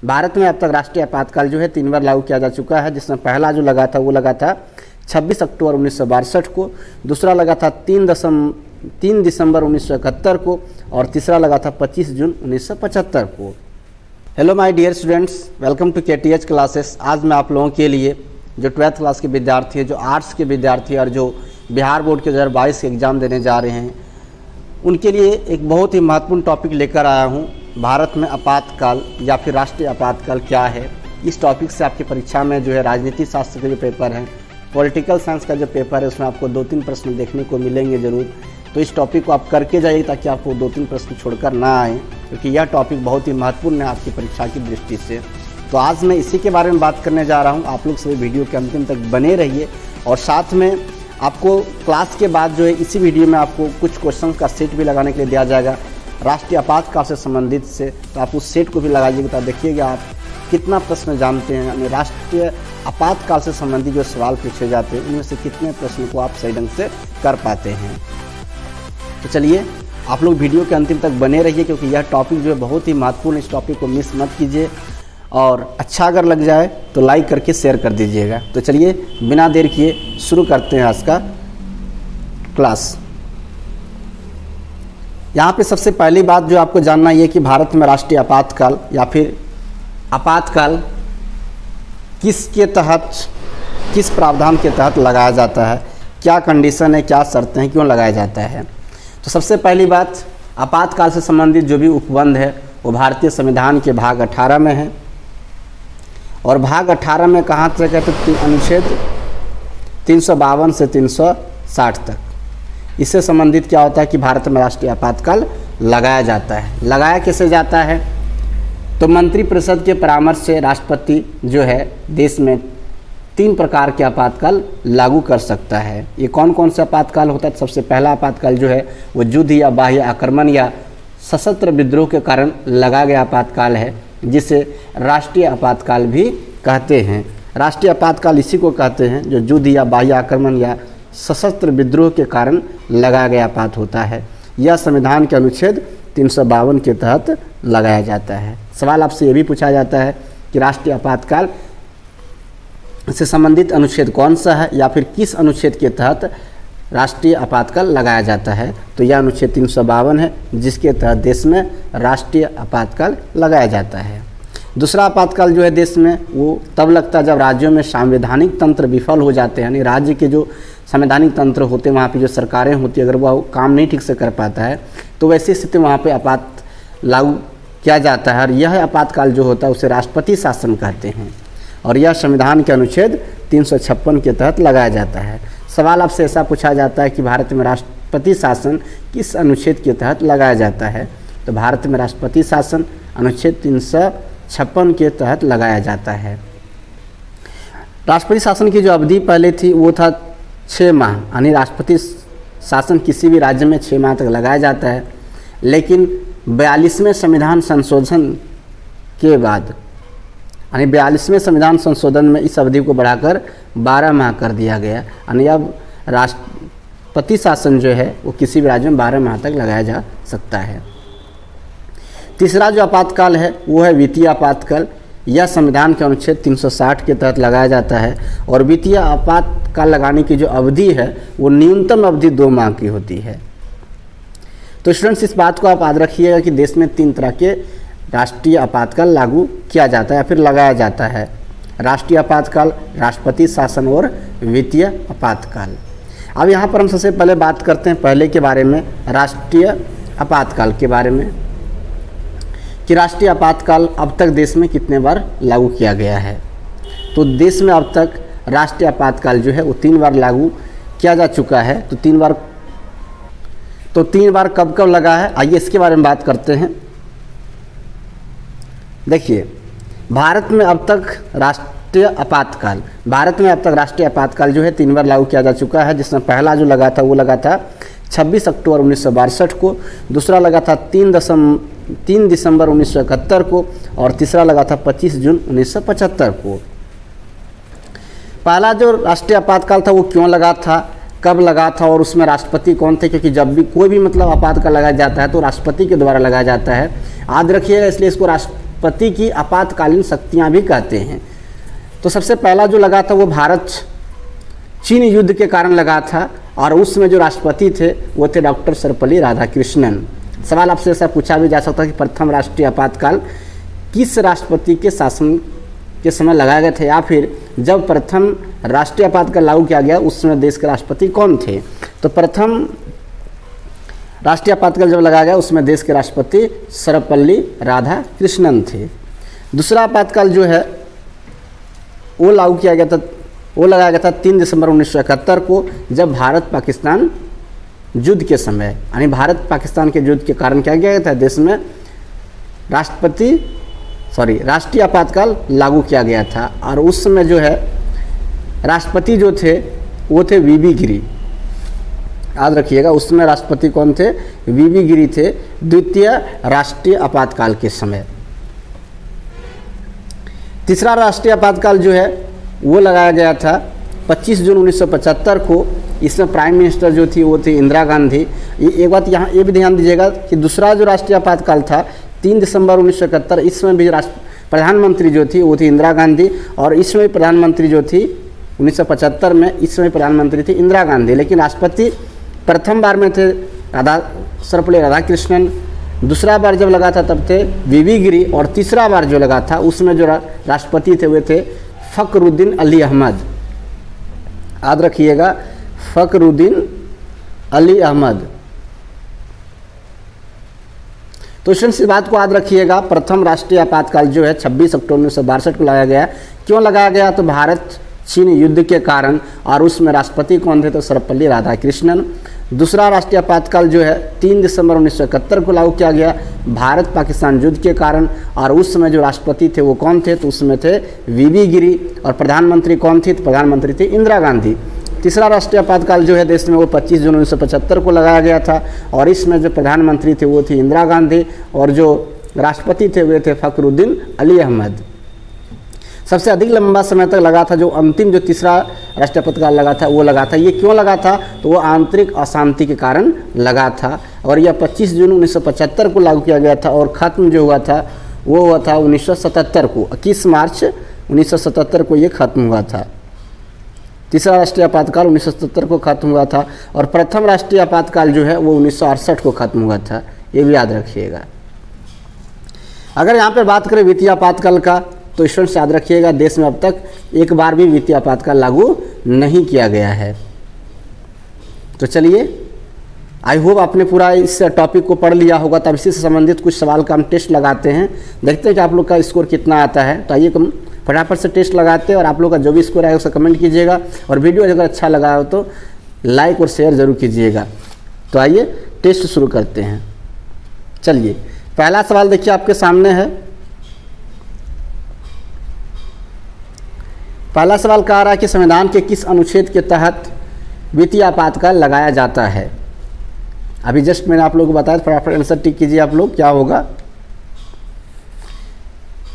भारत में अब तक राष्ट्रीय आपातकाल जो है 3 बार लागू किया जा चुका है, जिसमें पहला जो लगा था वो लगा था 26 अक्टूबर 1962 को, दूसरा लगा था 3 दिसंबर 1971 को और तीसरा लगा था 25 जून 1975 को। Hello my dear students, welcome to KTH classes. आज मैं आप लोगों के लिए जो 12th क्लास के विद्यार्थी हैं, जो आर्ट्स के विद्यार्थी और जो बिहार बोर्ड के 2022 के एग्ज़ाम देने जा रहे हैं, उनके लिए एक बहुत ही महत्वपूर्ण टॉपिक लेकर आया हूं। भारत में आपातकाल या फिर राष्ट्रीय आपातकाल क्या है। इस टॉपिक से आपकी परीक्षा में जो है राजनीति शास्त्र के जो पेपर हैं, पॉलिटिकल साइंस का जो पेपर है, उसमें आपको 2-3 प्रश्न देखने को मिलेंगे ज़रूर। तो इस टॉपिक को आप करके जाइए ताकि आपको 2-3 प्रश्न छोड़कर ना आए, क्योंकि यह टॉपिक बहुत ही महत्वपूर्ण है आपकी परीक्षा की दृष्टि से। तो आज मैं इसी के बारे में बात करने जा रहा हूँ। आप लोग सभी वीडियो के अंतिम तक बने रहिए और साथ में आपको क्लास के बाद जो है इसी वीडियो में आपको कुछ क्वेश्चन का सेट भी लगाने के लिए दिया जाएगा राष्ट्रीय आपातकाल से संबंधित से। तो आप उस सेट को भी लगाइएगा, तो देखिएगा आप कितना प्रश्न जानते हैं। यानी राष्ट्रीय आपातकाल से संबंधित जो सवाल पूछे जाते हैं, उनमें से कितने प्रश्न को आप सही ढंग से कर पाते हैं। तो चलिए आप लोग वीडियो के अंतिम तक बने रहिए, क्योंकि यह टॉपिक जो है बहुत ही महत्वपूर्ण। इस टॉपिक को मिस मत कीजिए और अच्छा अगर लग जाए तो लाइक करके शेयर कर दीजिएगा। तो चलिए बिना देर किए शुरू करते हैं आज का क्लास। यहाँ पे सबसे पहली बात जो आपको जानना ये कि भारत में राष्ट्रीय आपातकाल या फिर आपातकाल किसके तहत, किस प्रावधान के तहत लगाया जाता है, क्या कंडीशन है, क्या शर्तें हैं, क्यों लगाया जाता है। तो सबसे पहली बात, आपातकाल से संबंधित जो भी उपबंध है वो भारतीय संविधान के भाग 18 में है। और भाग 18 में कहाँ तक है, तो अनुच्छेद 352 से 360 तक। इससे संबंधित क्या होता है कि भारत में राष्ट्रीय आपातकाल लगाया जाता है। लगाया कैसे जाता है, तो मंत्रिपरिषद के परामर्श से राष्ट्रपति जो है देश में 3 प्रकार के आपातकाल लागू कर सकता है। ये कौन कौन सा आपातकाल होता है। सबसे पहला आपातकाल जो है वो युद्ध या बाह्य आक्रमण या सशस्त्र विद्रोह के कारण लगाया गया आपातकाल है, जिसे राष्ट्रीय आपातकाल भी कहते हैं। राष्ट्रीय आपातकाल इसी को कहते हैं जो युद्ध या बाह्य आक्रमण या सशस्त्र विद्रोह के कारण लगाया गया आपात होता है। यह संविधान के अनुच्छेद 352 के तहत लगाया जाता है। सवाल आपसे ये भी पूछा जाता है कि राष्ट्रीय आपातकाल से संबंधित अनुच्छेद कौन सा है या फिर किस अनुच्छेद के तहत राष्ट्रीय आपातकाल लगाया जाता है। तो यह अनुच्छेद 352 है, जिसके तहत देश में राष्ट्रीय आपातकाल लगाया जाता है। दूसरा आपातकाल जो है देश में वो तब लगता है जब राज्यों में संवैधानिक तंत्र विफल हो जाते हैं। यानी राज्य के जो संवैधानिक तंत्र होते हैं, वहाँ पे जो सरकारें होती है, अगर वह काम नहीं ठीक से कर पाता है तो वैसी स्थिति वहाँ पे आपात लागू किया जाता है। और यह आपातकाल जो होता है उसे राष्ट्रपति शासन कहते हैं और यह संविधान के अनुच्छेद 356 के तहत लगाया जाता है। सवाल आपसे ऐसा पूछा जाता है कि भारत में राष्ट्रपति शासन किस अनुच्छेद के तहत लगाया जाता है। तो भारत में राष्ट्रपति शासन अनुच्छेद 356 के तहत लगाया जाता है। राष्ट्रपति शासन की जो अवधि पहले थी वो था 6 माह। यानी राष्ट्रपति शासन किसी भी राज्य में 6 माह तक लगाया जाता है, लेकिन 42वें संविधान संशोधन के बाद, यानी 42वें संविधान संशोधन में इस अवधि को बढ़ाकर 12 माह कर दिया गया। यानी अब राष्ट्रपति शासन जो है वो किसी भी राज्य में 12 माह तक लगाया जा सकता है। तीसरा जो आपातकाल है वो है वित्तीय आपातकाल। यह संविधान के अनुच्छेद 360 के तहत लगाया जाता है और वित्तीय आपातकाल लगाने की जो अवधि है वो न्यूनतम अवधि 2 माह की होती है। तो स्टूडेंट्स, इस बात को आप याद रखिएगा कि देश में 3 तरह के राष्ट्रीय आपातकाल लागू किया जाता है या फिर लगाया जाता है। राष्ट्रीय आपातकाल, राष्ट्रपति शासन और वित्तीय आपातकाल। अब यहाँ पर हम सबसे पहले बात करते हैं पहले के बारे में, राष्ट्रीय आपातकाल के बारे में, कि राष्ट्रीय आपातकाल अब तक देश में कितने बार लागू किया गया है। तो देश में अब तक राष्ट्रीय आपातकाल जो है वो 3 बार लागू किया जा चुका है। तो 3 बार कब कब लगा है, आइए इसके बारे में बात करते हैं। देखिए, भारत में अब तक राष्ट्रीय आपातकाल जो है 3 बार लागू किया जा चुका है, जिसमें पहला जो लगा था वो लगा था 26 अक्टूबर 1962 को, दूसरा लगा था 3 दिसंबर 1971 को और तीसरा लगा था 25 जून 1975 को। पहला जो राष्ट्रीय आपातकाल था वो क्यों लगा था, कब लगा था और उसमें राष्ट्रपति कौन थे, क्योंकि जब भी कोई भी मतलब आपातकाल लगाया जाता है तो राष्ट्रपति के द्वारा लगाया जाता है। याद रखिएगा, इसलिए इसको राष्ट्रपति की आपातकालीन शक्तियां भी कहते हैं। तो सबसे पहला जो लगा था वो भारत चीन युद्ध के कारण लगा था और उसमें जो राष्ट्रपति थे वो थे डॉक्टर सर्वपल्ली राधाकृष्णन। सवाल आपसे ऐसा पूछा भी जा सकता है कि प्रथम राष्ट्रीय आपातकाल किस राष्ट्रपति के शासन के समय लगाए गए थे, या फिर जब प्रथम राष्ट्रीय आपातकाल लागू किया गया उस समय देश के राष्ट्रपति कौन थे। तो प्रथम राष्ट्रीय आपातकाल जब लगाया गया उसमें देश के राष्ट्रपति सर्वपल्ली राधाकृष्णन थे। दूसरा आपातकाल जो है वो लागू किया गया था, वो लगाया गया था 3 दिसंबर 1971 को, जब भारत पाकिस्तान युद्ध के समय, यानी भारत पाकिस्तान के युद्ध के कारण क्या किया गया था, देश में राष्ट्रीय आपातकाल लागू किया गया था। और उस समय जो है राष्ट्रपति जो थे वो थे वीबी गिरी। याद रखिएगा उस समय राष्ट्रपति कौन थे, वीबी गिरी थे द्वितीय राष्ट्रीय आपातकाल के समय। तीसरा राष्ट्रीय आपातकाल जो है वो लगाया गया था 25 जून 1975 को। इसमें प्राइम मिनिस्टर जो थी वो थी इंदिरा गांधी। एक बात यहाँ ये भी ध्यान दीजिएगा कि दूसरा जो राष्ट्रीय आपातकाल था 3 दिसंबर 1971, इसमें भी प्रधानमंत्री जो थी वो थी इंदिरा गांधी, और इसमें भी प्रधानमंत्री जो थी 1975 में, इसमें प्रधानमंत्री थी इंदिरा गांधी। लेकिन राष्ट्रपति प्रथम बार में थे सर्वपल्ली राधाकृष्णन, दूसरा बार जब लगा था तब थे वीबी गिरी, और तीसरा बार जो लगा था उसमें जो राष्ट्रपति थे वे थे फखरुद्दीन अली अहमद। याद रखिएगा फखरुद्दीन अली अहमद। तो इस बात को याद रखिएगा, प्रथम राष्ट्रीय आपातकाल जो है 26 अक्टूबर 1962 को लगाया गया। क्यों लगाया गया, तो भारत चीन युद्ध के कारण, और उसमें राष्ट्रपति कौन थे, तो सर्वपल्ली राधाकृष्णन। दूसरा राष्ट्रीय आपातकाल जो है 3 दिसंबर 1971 को लागू किया गया भारत पाकिस्तान युद्ध के कारण, और उस समय जो राष्ट्रपति थे वो कौन थे, तो उसमें थे वीबी गिरी, और प्रधानमंत्री कौन थी, तो प्रधानमंत्री थी इंदिरा गांधी। तीसरा राष्ट्रीय आपातकाल जो है देश में वो 25 जून 1975 को लगाया गया था, और इसमें जो प्रधानमंत्री थे वो थी इंदिरा गांधी, और जो राष्ट्रपति थे वे थे फखरुद्दीन अली अहमद। सबसे अधिक लंबा समय तक लगा था जो अंतिम जो तीसरा राष्ट्रीय आपातकाल लगा था वो लगा था। ये क्यों लगा था, तो वो आंतरिक अशांति के कारण लगा था, और यह 25 जून 1975 को लागू किया गया था, और ख़त्म जो हुआ था वो हुआ था 1977 को, 21 मार्च 1977 को ये ख़त्म हुआ था। तीसरा राष्ट्रीय आपातकाल 1977 को ख़त्म हुआ था, और प्रथम राष्ट्रीय आपातकाल जो है वो 1968 को ख़त्म हुआ था। ये भी याद रखिएगा। अगर यहाँ पर बात करें वित्तीय आपातकाल का, तो स्टूडेंट्स याद रखिएगा देश में अब तक एक बार भी वित्तीय आपातकाल लागू नहीं किया गया है। तो चलिए, आई होप आपने पूरा इस टॉपिक को पढ़ लिया होगा। तब इसी से संबंधित कुछ सवाल का हम टेस्ट लगाते हैं, देखते हैं कि आप लोग का स्कोर कितना आता है। तो आइए हम फटाफट से टेस्ट लगाते हैं, और आप लोग का जो भी स्कोर आएगा उसे कमेंट कीजिएगा, और वीडियो अगर अच्छा लगा हो तो लाइक और शेयर ज़रूर कीजिएगा। तो आइए टेस्ट शुरू करते हैं। चलिए, पहला सवाल देखिए आपके सामने है। पहला सवाल कह रहा है कि संविधान के किस अनुच्छेद के तहत वित्तीय आपातकाल लगाया जाता है। अभी जस्ट मैंने आप लोगों को बताया, फटाफट आंसर टिक कीजिए आप लोग, क्या होगा।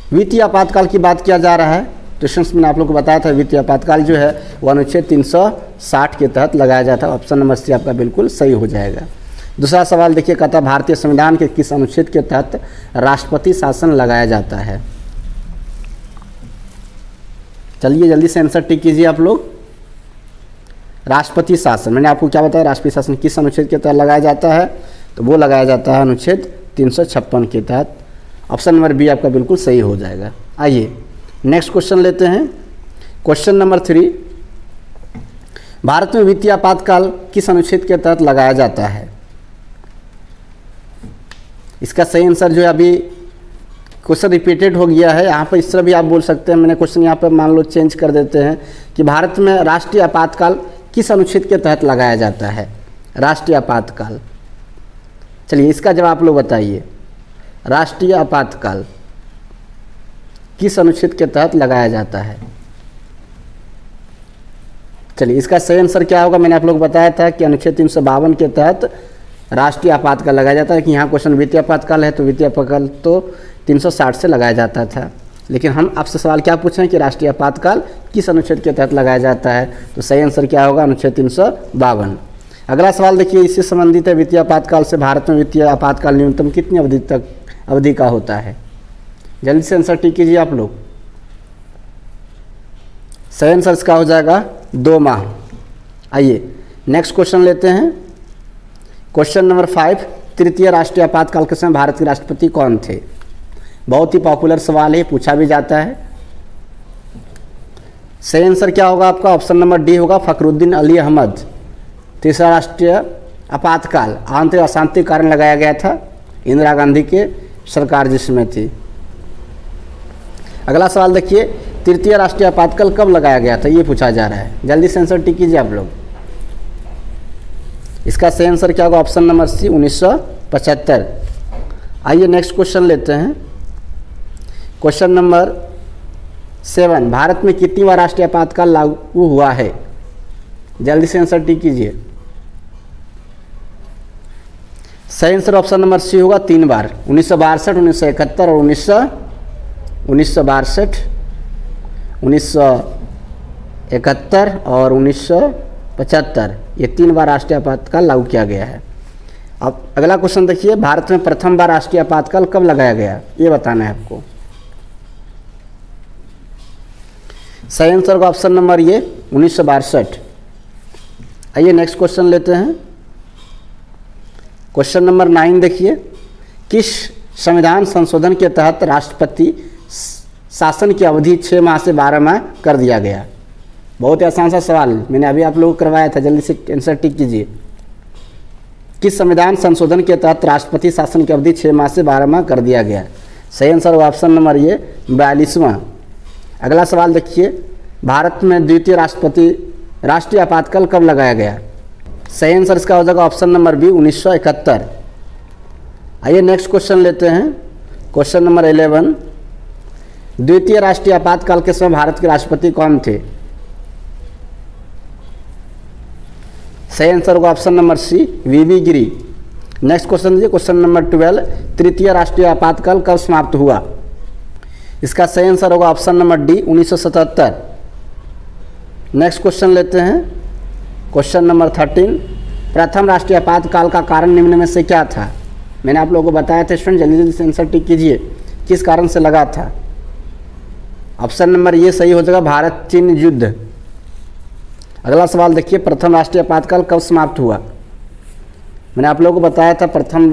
वित्तीय आपातकाल की बात किया जा रहा है, तो स्टूडेंट्स मैंने आप लोगों को बताया था वित्तीय आपातकाल जो है वो अनुच्छेद 360 के तहत लगाया जाता है। ऑप्शन नंबर सी आपका बिल्कुल सही हो जाएगा। दूसरा सवाल देखिए, कहता है भारतीय संविधान के किस अनुच्छेद के तहत राष्ट्रपति शासन लगाया जाता है। चलिए जल्दी से आंसर टिक कीजिए आप लोग। राष्ट्रपति शासन, मैंने आपको क्या बताया, राष्ट्रपति शासन किस अनुच्छेद के तहत लगाया जाता है, तो वो लगाया जाता है अनुच्छेद 356 के तहत। ऑप्शन नंबर बी आपका बिल्कुल सही हो जाएगा। आइए नेक्स्ट क्वेश्चन लेते हैं। क्वेश्चन नंबर 3, भारत में वित्तीय आपातकाल किस अनुच्छेद के तहत लगाया जाता है। इसका सही आंसर जो है, अभी क्वेश्चन रिपीटेड हो गया है, यहाँ पर इस तरह भी आप बोल सकते हैं। मैंने क्वेश्चन यहाँ पर मान लो चेंज कर देते हैं कि भारत में राष्ट्रीय आपातकाल किस अनुच्छेद के तहत लगाया जाता है, राष्ट्रीय आपातकाल। चलिए इसका जवाब आप लोग बताइए, राष्ट्रीय आपातकाल किस अनुच्छेद के तहत लगाया जाता है। चलिए इसका सही आंसर क्या होगा, मैंने आप लोग बताया था कि अनुच्छेद 352 के तहत राष्ट्रीय आपातकाल लगाया जाता है। कि यहाँ क्वेश्चन वित्तीय आपातकाल है, तो वित्तीय आपातकाल तो 360 से लगाया जाता था, लेकिन हम आपसे सवाल क्या पूछ रहे हैं कि राष्ट्रीय आपातकाल किस अनुच्छेद के तहत लगाया जाता है, तो सही आंसर क्या होगा, अनुच्छेद 352। अगला सवाल देखिए, इससे संबंधित है, वित्तीय आपातकाल से भारत में वित्तीय आपातकाल न्यूनतम कितनी अवधि का होता है। जल्दी से आंसर टिक कीजिए आप लोग। सही आंसर इसका हो जाएगा 2 माह। आइए नेक्स्ट क्वेश्चन लेते हैं। क्वेश्चन नंबर 5, तृतीय राष्ट्रीय आपातकाल के समय भारत के राष्ट्रपति कौन थे? बहुत ही पॉपुलर सवाल है, पूछा भी जाता है। सही आंसर क्या होगा आपका? ऑप्शन नंबर डी होगा, फखरुद्दीन अली अहमद। तीसरा राष्ट्रीय आपातकाल आंतरिक अशांति के कारण लगाया गया था, इंदिरा गांधी के सरकार जिसमें थी। अगला सवाल देखिए, तृतीय राष्ट्रीय आपातकाल कब लगाया गया था, ये पूछा जा रहा है। जल्दी से आंसर टिक कीजिए आप लोग। इसका सही आंसर क्या होगा? Option number C, 1975। आइए नेक्स्ट क्वेश्चन लेते हैं। क्वेश्चन नंबर 7, भारत में कितनी बार राष्ट्रीय आपातकाल लागू हुआ है? जल्दी से आंसर टिक कीजिए। सही आंसर ऑप्शन नंबर सी होगा, 3 बार, 1962, 1971 और 1962, 1971 और 1975, ये 3 बार राष्ट्रीय आपातकाल लागू किया गया है। अब अगला क्वेश्चन देखिए, भारत में प्रथम बार राष्ट्रीय आपातकाल कब लगाया गया, ये बताना है आपको। सही आंसर का ऑप्शन नंबर ये 1962। आइए नेक्स्ट क्वेश्चन लेते हैं। क्वेश्चन नंबर 9 देखिए, किस संविधान संशोधन के तहत राष्ट्रपति शासन की अवधि 6 माह से 12 माह कर दिया गया? बहुत ही आसान सा सवाल, मैंने अभी आप लोगों को करवाया था, जल्दी से आंसर टिक कीजिए। किस संविधान संशोधन के तहत राष्ट्रपति शासन की अवधि 6 माह से 12 माह कर दिया गया? सही आंसर होगा ऑप्शन नंबर ये 42वां। अगला सवाल देखिए, भारत में द्वितीय राष्ट्रीय आपातकाल कब लगाया गया? सही आंसर इसका हो जाएगा ऑप्शन नंबर बी, 1971। आइए नेक्स्ट क्वेश्चन लेते हैं। क्वेश्चन नंबर 11, द्वितीय राष्ट्रीय आपातकाल के समय भारत के राष्ट्रपति कौन थे? सही आंसर होगा ऑप्शन नंबर सी, वीवी गिरी। नेक्स्ट क्वेश्चन देखिए, क्वेश्चन नंबर 12, तृतीय राष्ट्रीय आपातकाल कब समाप्त हुआ? इसका सही आंसर होगा option number D, 1977। Next question लेते हैं। क्वेश्चन नंबर 13, प्रथम राष्ट्रीय आपातकाल का कारण निम्न में से क्या था? मैंने आप लोगों को बताया था स्टूडेंट, जल्दी जल्दी से आंसर टिक कीजिए, किस कारण से लगा था? ऑप्शन नंबर ये सही हो जाएगा, भारत चीन युद्ध। अगला सवाल देखिए, प्रथम राष्ट्रीय आपातकाल कब समाप्त हुआ? मैंने आप लोगों को बताया था प्रथम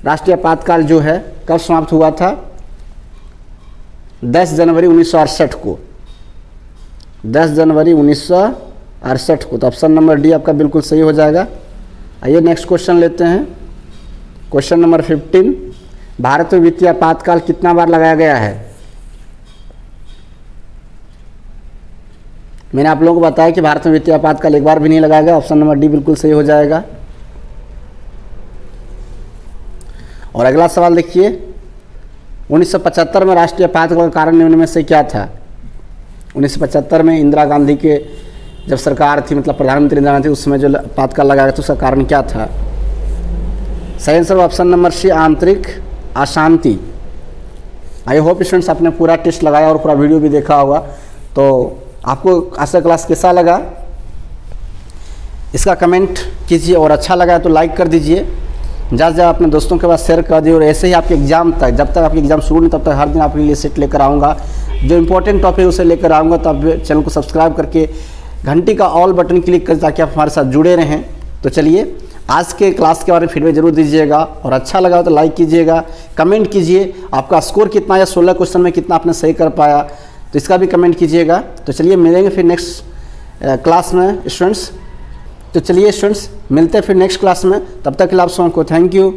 राष्ट्रीय आपातकाल जो है कब समाप्त हुआ था? 10 जनवरी 1968 को, 10 जनवरी 1968 को। तो ऑप्शन नंबर डी आपका बिल्कुल सही हो जाएगा। आइए नेक्स्ट क्वेश्चन लेते हैं। क्वेश्चन नंबर 15, भारत में वित्तीय आपातकाल कितना बार लगाया गया है? मैंने आप लोगों को बताया कि भारत में वित्तीय आपातकाल एक बार भी नहीं लगाया गया। ऑप्शन नंबर डी बिल्कुल सही हो जाएगा। और अगला सवाल देखिए, 1975 में राष्ट्रीय आपातकाल का कारण निम्न में से क्या था? 1975 में इंदिरा गांधी के जब सरकार थी, मतलब प्रधानमंत्री इंदिरा गांधी, उस समय जो आपातकाल लगाया गया था उसका कारण क्या था? सही आंसर ऑप्शन नंबर सी, आंतरिक अशांति। आई होप स्टूडेंट्स आपने पूरा टेस्ट लगाया और पूरा वीडियो भी देखा होगा। तो आपको आज का क्लास कैसा लगा इसका कमेंट कीजिए, और अच्छा लगा तो लाइक कर दीजिए, ज़्यादा अपने दोस्तों के पास शेयर कर दिए। और ऐसे ही आपके एग्ज़ाम तक, जब तक आपके एग्ज़ाम शुरू नहीं तब तक हर दिन आपके लिए सेट लेकर आऊँगा, जो इंपॉर्टेंट टॉपिक उसे लेकर आऊँगा। तो आप चैनल को सब्सक्राइब करके घंटी का ऑल बटन क्लिक कर, ताकि आप हमारे साथ जुड़े रहें। तो चलिए, आज के क्लास के बारे में फीडबैक जरूर दीजिएगा, और अच्छा लगा तो लाइक कीजिएगा, कमेंट कीजिए आपका स्कोर कितना या 16 क्वेश्चन में कितना आपने सही कर पाया, तो इसका भी कमेंट कीजिएगा। तो चलिए मिलेंगे फिर नेक्स्ट क्लास में स्टूडेंट्स। तो चलिए स्टूडेंट्स मिलते हैं फिर नेक्स्ट क्लास में, तब तक के लिए आप सबको थैंक यू।